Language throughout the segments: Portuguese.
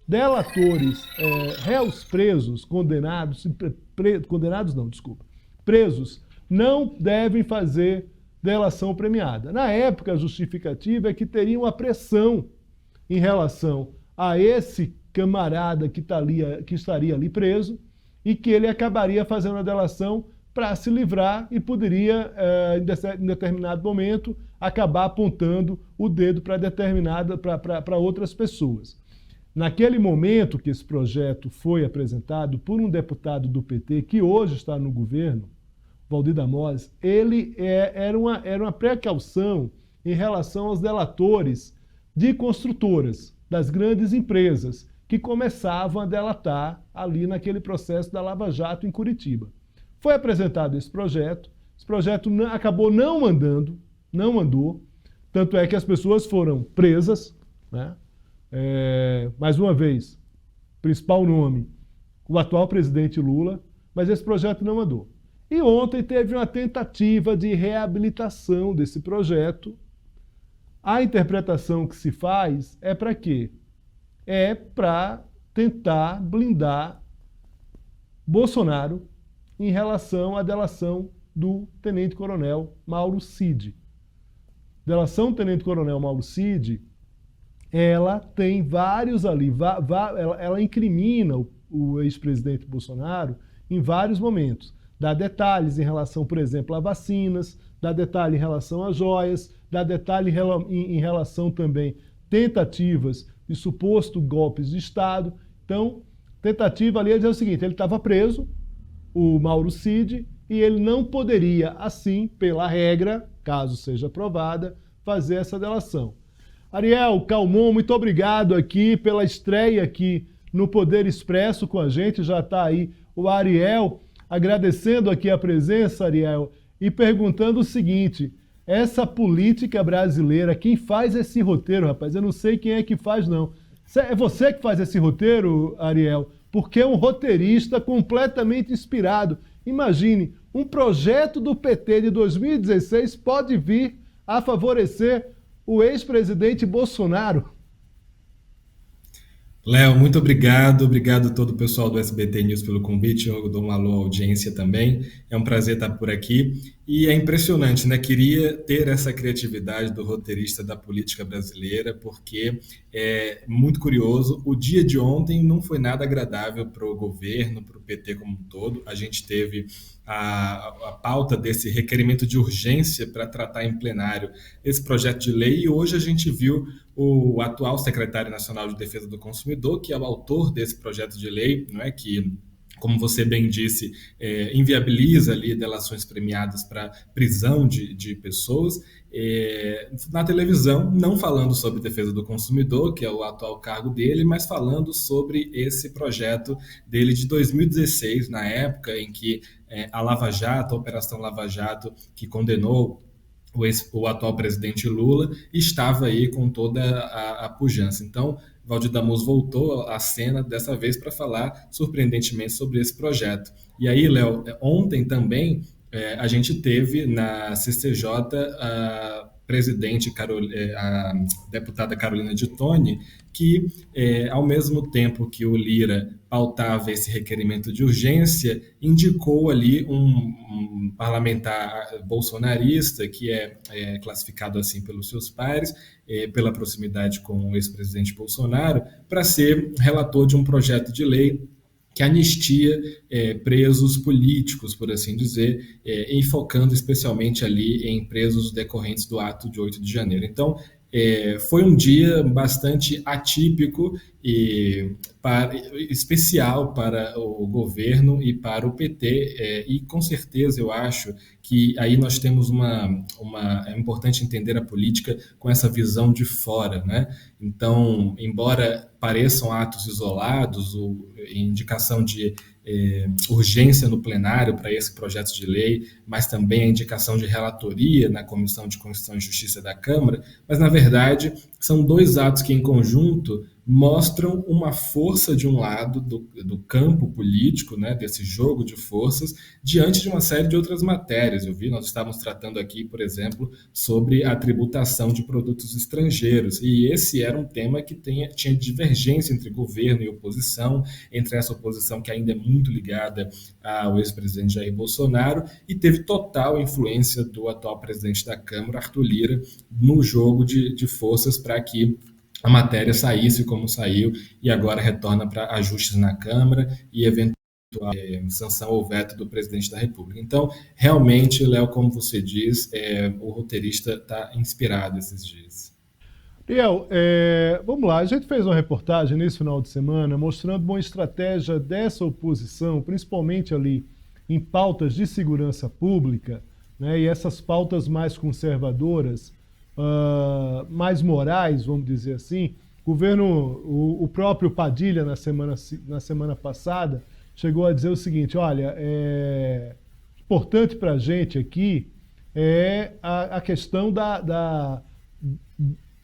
delatores, réus presos, presos, não devem fazer delação premiada. Na época, a justificativa é que teriam a pressão em relação a esse camarada que estaria ali preso e que ele acabaria fazendo a delação para se livrar e poderia, em determinado momento, acabar apontando o dedo para outras pessoas. Naquele momento que esse projeto foi apresentado por um deputado do PT, que hoje está no governo, Valdir Damós, ele era uma precaução em relação aos delatores de construtoras, das grandes empresas, que começavam a delatar ali naquele processo da Lava Jato em Curitiba. Foi apresentado esse projeto acabou não andou, tanto é que as pessoas foram presas, né? Mais uma vez, principal nome, o atual presidente Lula, mas esse projeto não andou. E ontem teve uma tentativa de reabilitação desse projeto. A interpretação que se faz é para quê? É para tentar blindar Bolsonaro em relação à delação do tenente-coronel Mauro Cid. Delação do tenente-coronel Mauro Cid, ela tem vários ali, ela incrimina o ex-presidente Bolsonaro em vários momentos. Dá detalhes em relação, por exemplo, a vacinas, dá detalhe em relação a joias, dá detalhe em relação também tentativas de suposto golpes de Estado. Então, tentativa ali é dizer o seguinte, ele estava preso, o Mauro Cid, e ele não poderia, assim, pela regra, caso seja aprovada, fazer essa delação. Ariel Calmon, muito obrigado aqui pela estreia aqui no Poder Expresso com a gente, já está aí o Ariel, agradecendo aqui a presença, Ariel, e perguntando o seguinte, essa política brasileira, quem faz esse roteiro, rapaz? Eu não sei quem é que faz, não. É você que faz esse roteiro, Ariel? Porque é um roteirista completamente inspirado. Imagine, um projeto do PT de 2016 pode vir a favorecer o ex-presidente Bolsonaro. Léo, muito obrigado. Obrigado a todo o pessoal do SBT News pelo convite. Eu dou um alô à audiência também. É um prazer estar por aqui. E é impressionante, né? Queria ter essa criatividade do roteirista da política brasileira, porque é muito curioso. O dia de ontem não foi nada agradável para o governo, para o PT como um todo. A gente teve a pauta desse requerimento de urgência para tratar em plenário esse projeto de lei, e hoje a gente viu o atual secretário nacional de Defesa do Consumidor, que é o autor desse projeto de lei, não é, que, como você bem disse, inviabiliza ali delações premiadas para prisão de pessoas, na televisão, não falando sobre defesa do consumidor, que é o atual cargo dele, mas falando sobre esse projeto dele de 2016, na época em que a Lava Jato, a Operação Lava Jato, que condenou o atual presidente Lula, estava aí com toda a pujança. Então, Valdir Damós voltou à cena dessa vez para falar, surpreendentemente, sobre esse projeto. E aí, Léo, ontem também a gente teve na CCJ a a deputada Carolina de Tone, que, ao mesmo tempo que o Lira pautava esse requerimento de urgência, indicou ali um parlamentar bolsonarista, que é classificado assim pelos seus pares, pela proximidade com o ex-presidente Bolsonaro, para ser relator de um projeto de lei que anistia presos políticos, por assim dizer, e focando especialmente ali em presos decorrentes do ato de 8 de janeiro. Então, foi um dia bastante atípico e especial para o governo e para o PT, e com certeza eu acho que aí nós temos é importante entender a política com essa visão de fora, né? Então, embora pareçam atos isolados, indicação de urgência no plenário para esse projeto de lei, mas também a indicação de relatoria na Comissão de Constituição e Justiça da Câmara, mas na verdade são dois atos que em conjunto mostram uma força de um lado do campo político, né, desse jogo de forças, diante de uma série de outras matérias. Eu vi, nós estávamos tratando aqui, por exemplo, sobre a tributação de produtos estrangeiros, e esse era um tema que tinha divergência entre governo e oposição, entre essa oposição que ainda é muito ligada ao ex-presidente Jair Bolsonaro, e teve total influência do atual presidente da Câmara, Arthur Lira, no jogo de forças para que a matéria saísse como saiu e agora retorna para ajustes na Câmara e eventual sanção ou veto do presidente da República. Então, realmente, Léo, como você diz, o roteirista está inspirado esses dias. Liel, vamos lá, a gente fez uma reportagem nesse final de semana mostrando uma estratégia dessa oposição, principalmente ali em pautas de segurança pública, né, e essas pautas mais conservadoras, mais morais, vamos dizer assim. O próprio Padilha, na semana passada, chegou a dizer o seguinte: olha, importante para a gente aqui é a questão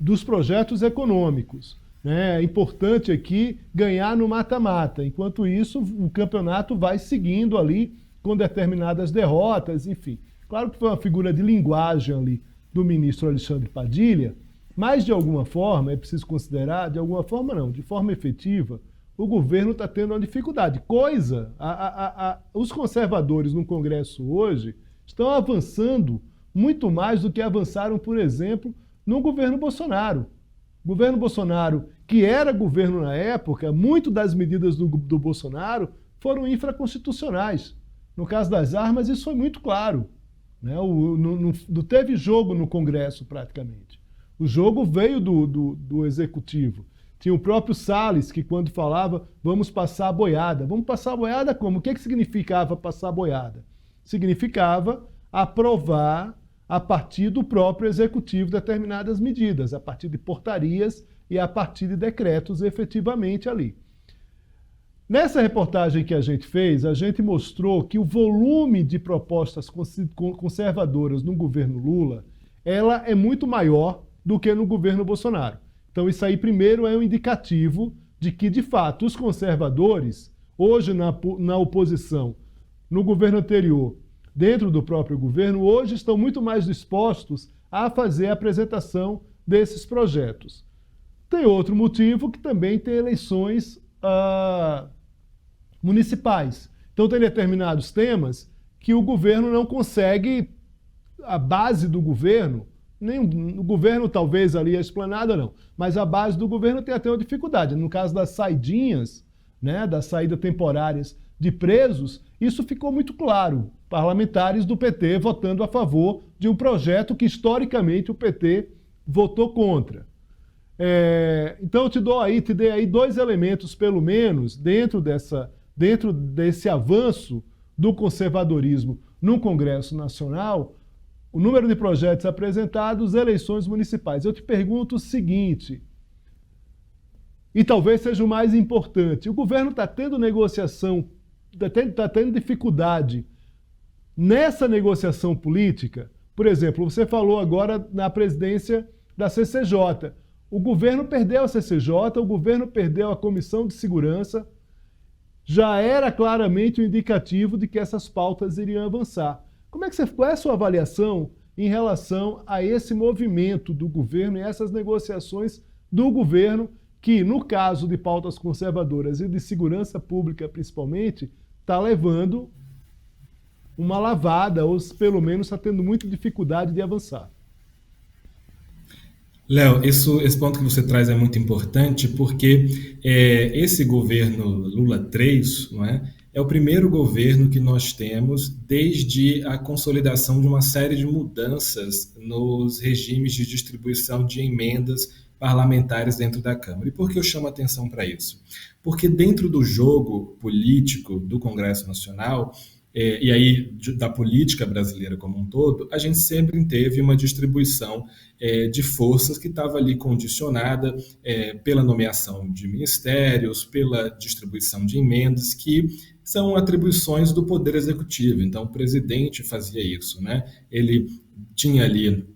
dos projetos econômicos. Né? É importante aqui ganhar no mata-mata. Enquanto isso, o campeonato vai seguindo ali com determinadas derrotas, enfim. Claro que foi uma figura de linguagem ali do ministro Alexandre Padilha, mas de alguma forma, é preciso considerar, de alguma forma não, de forma efetiva, o governo está tendo uma dificuldade. Os conservadores no Congresso hoje estão avançando muito mais do que avançaram, por exemplo, no governo Bolsonaro. O governo Bolsonaro, que era governo na época, muito das medidas do Bolsonaro foram infraconstitucionais. No caso das armas, isso foi muito claro. Né? Não teve jogo no Congresso, praticamente. O jogo veio do Executivo. Tinha o próprio Salles, que quando falava, vamos passar a boiada. Vamos passar a boiada como? O que significava passar a boiada? Significava aprovar, a partir do próprio Executivo, determinadas medidas, a partir de portarias e a partir de decretos, efetivamente ali. Nessa reportagem que a gente fez, a gente mostrou que o volume de propostas conservadoras no governo Lula, ela é muito maior do que no governo Bolsonaro. Então isso aí, primeiro, é um indicativo de que, de fato, os conservadores, hoje na oposição, no governo anterior, dentro do próprio governo, hoje estão muito mais dispostos a fazer a apresentação desses projetos. Tem outro motivo, que também tem eleições municipais. Então tem determinados temas que o governo não consegue, a base do governo, nem o governo talvez ali a esplanada não, mas a base do governo tem até uma dificuldade. No caso das saidinhas, né, das saídas temporárias de presos, isso ficou muito claro. Parlamentares do PT votando a favor de um projeto que historicamente o PT votou contra. Então eu te dei aí dois elementos, pelo menos, dentro desse avanço do conservadorismo no Congresso Nacional, o número de projetos apresentados, eleições municipais. Eu te pergunto o seguinte, e talvez seja o mais importante: o governo está tendo negociação, está tendo dificuldade nessa negociação política? Por exemplo, você falou agora na presidência da CCJ. O governo perdeu a CCJ, o governo perdeu a Comissão de Segurança. Já era claramente um indicativo de que essas pautas iriam avançar. Qual é a sua avaliação em relação a esse movimento do governo e essas negociações do governo que, no caso de pautas conservadoras e de segurança pública principalmente, está levando uma lavada, ou pelo menos está tendo muita dificuldade de avançar? Léo, esse ponto que você traz é muito importante porque esse governo Lula 3, não é? É o primeiro governo que nós temos desde a consolidação de uma série de mudanças nos regimes de distribuição de emendas parlamentares dentro da Câmara. E por que eu chamo a atenção para isso? Porque dentro do jogo político do Congresso Nacional, e aí da política brasileira como um todo, a gente sempre teve uma distribuição de forças que estava ali condicionada pela nomeação de ministérios, pela distribuição de emendas, que são atribuições do Poder Executivo. Então, o presidente fazia isso, né? Ele tinha ali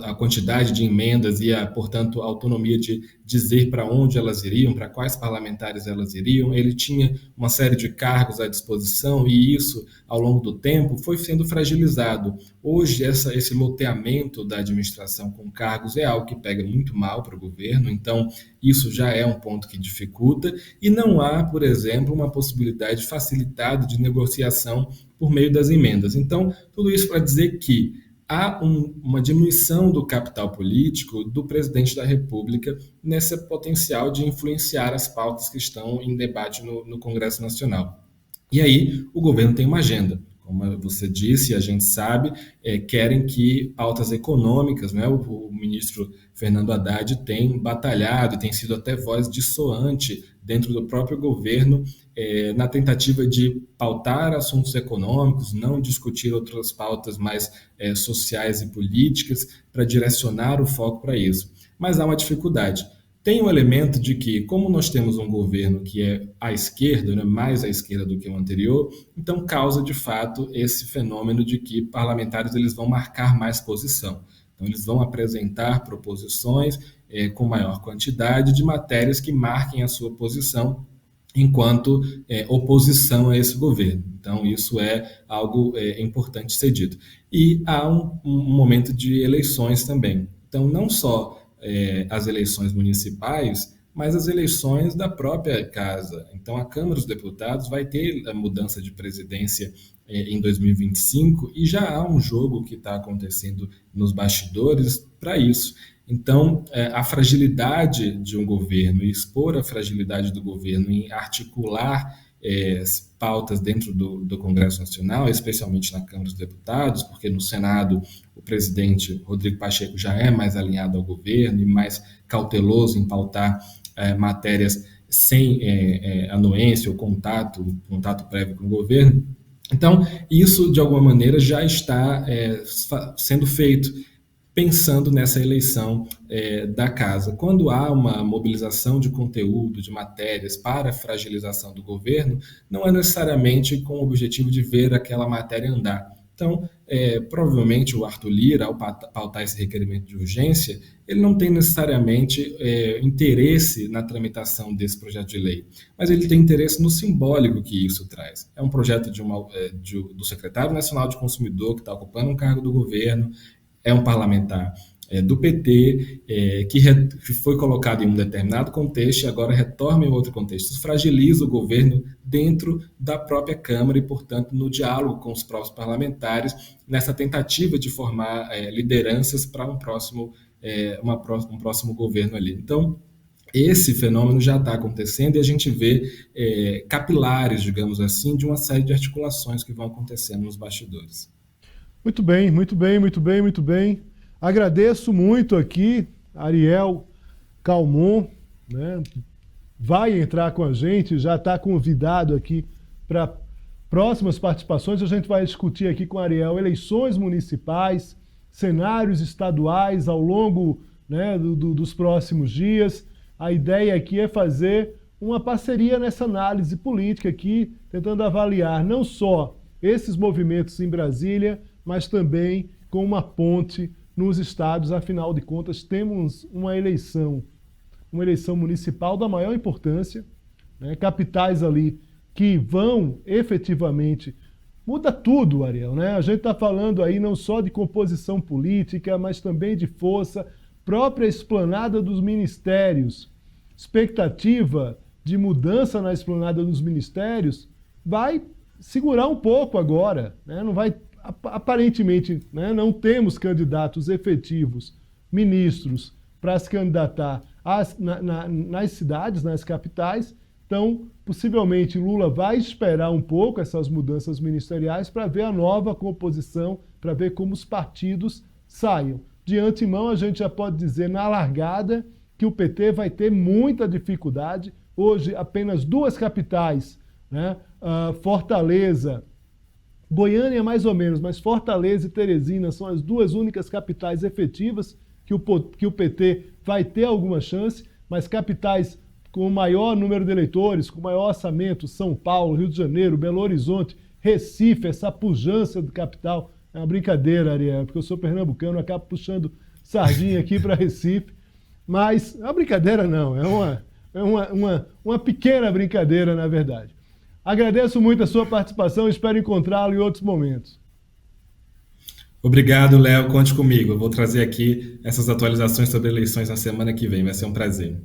a quantidade de emendas e, portanto, a autonomia de dizer para onde elas iriam, para quais parlamentares elas iriam. Ele tinha uma série de cargos à disposição e isso, ao longo do tempo, foi sendo fragilizado. Hoje, esse loteamento da administração com cargos é algo que pega muito mal para o governo, então isso já é um ponto que dificulta e não há, por exemplo, uma possibilidade facilitada de negociação por meio das emendas. Então, tudo isso para dizer que há uma diminuição do capital político do presidente da República nesse potencial de influenciar as pautas que estão em debate no Congresso Nacional. E aí o governo tem uma agenda. Como você disse, a gente sabe, querem que pautas econômicas, né, o ministro Fernando Haddad tem batalhado e tem sido até voz dissoante dentro do próprio governo na tentativa de pautar assuntos econômicos, não discutir outras pautas mais sociais e políticas para direcionar o foco para isso. Mas há uma dificuldade. Tem um elemento de que, como nós temos um governo que é à esquerda, né, mais à esquerda do que o anterior, então causa de fato esse fenômeno de que parlamentares eles vão marcar mais posição. Então eles vão apresentar proposições com maior quantidade de matérias que marquem a sua posição enquanto oposição a esse governo. Então isso é algo importante ser dito. E há um momento de eleições também. Então não só as eleições municipais, mas as eleições da própria casa. Então, a Câmara dos Deputados vai ter a mudança de presidência em 2025 e já há um jogo que está acontecendo nos bastidores para isso. Então, a fragilidade de um governo e expor a fragilidade do governo em articular pautas dentro do Congresso Nacional, especialmente na Câmara dos Deputados, porque no Senado o presidente Rodrigo Pacheco já é mais alinhado ao governo e mais cauteloso em pautar matérias sem anuência ou contato prévio com o governo. Então, isso, de alguma maneira, já está sendo feito pensando nessa eleição da casa. Quando há uma mobilização de conteúdo, de matérias para a fragilização do governo, não é necessariamente com o objetivo de ver aquela matéria andar. Então, provavelmente o Arthur Lira, ao pautar esse requerimento de urgência, ele não tem necessariamente interesse na tramitação desse projeto de lei, mas ele tem interesse no simbólico que isso traz. É um projeto do secretário nacional de consumidor que está ocupando um cargo do governo, é um parlamentar do PT, que foi colocado em um determinado contexto e agora retorna em outro contexto. Isso fragiliza o governo dentro da própria Câmara e, portanto, no diálogo com os próprios parlamentares, nessa tentativa de formar lideranças para um próximo governo ali. Então, esse fenômeno já está acontecendo e a gente vê capilares, digamos assim, de uma série de articulações que vão acontecendo nos bastidores. Muito bem, muito bem, muito bem, muito bem. Agradeço muito aqui, Ariel Calmon, né? Vai entrar com a gente, já está convidado aqui para próximas participações. A gente vai discutir aqui com a Ariel eleições municipais, cenários estaduais ao longo, né, dos próximos dias. A ideia aqui é fazer uma parceria nessa análise política aqui, tentando avaliar não só esses movimentos em Brasília, mas também com uma ponte nos estados. Afinal de contas, temos uma eleição municipal da maior importância, né? Capitais ali que vão efetivamente... Muda tudo, Ariel, né? A gente está falando aí não só de composição política, mas também de força, própria esplanada dos ministérios, expectativa de mudança na esplanada dos ministérios, vai segurar um pouco agora, né? Não vai... Aparentemente, né, não temos candidatos efetivos, ministros, para se candidatar nas cidades, nas capitais. Então, possivelmente, Lula vai esperar um pouco essas mudanças ministeriais para ver a nova composição, para ver como os partidos saiam. De antemão, a gente já pode dizer, na largada, que o PT vai ter muita dificuldade. Hoje, apenas duas capitais, né, Fortaleza, Goiânia mais ou menos, mas Fortaleza e Teresina são as duas únicas capitais efetivas que o PT vai ter alguma chance, mas capitais com maior número de eleitores, com maior orçamento, São Paulo, Rio de Janeiro, Belo Horizonte, Recife, essa pujança do capital É uma brincadeira, Ariel, porque eu sou pernambucano, acabo puxando sardinha aqui para Recife. Mas a brincadeira não, uma pequena brincadeira, na verdade. Agradeço muito a sua participação e espero encontrá-lo em outros momentos. Obrigado, Léo. Conte comigo. Eu vou trazer aqui essas atualizações sobre eleições na semana que vem. Vai ser um prazer.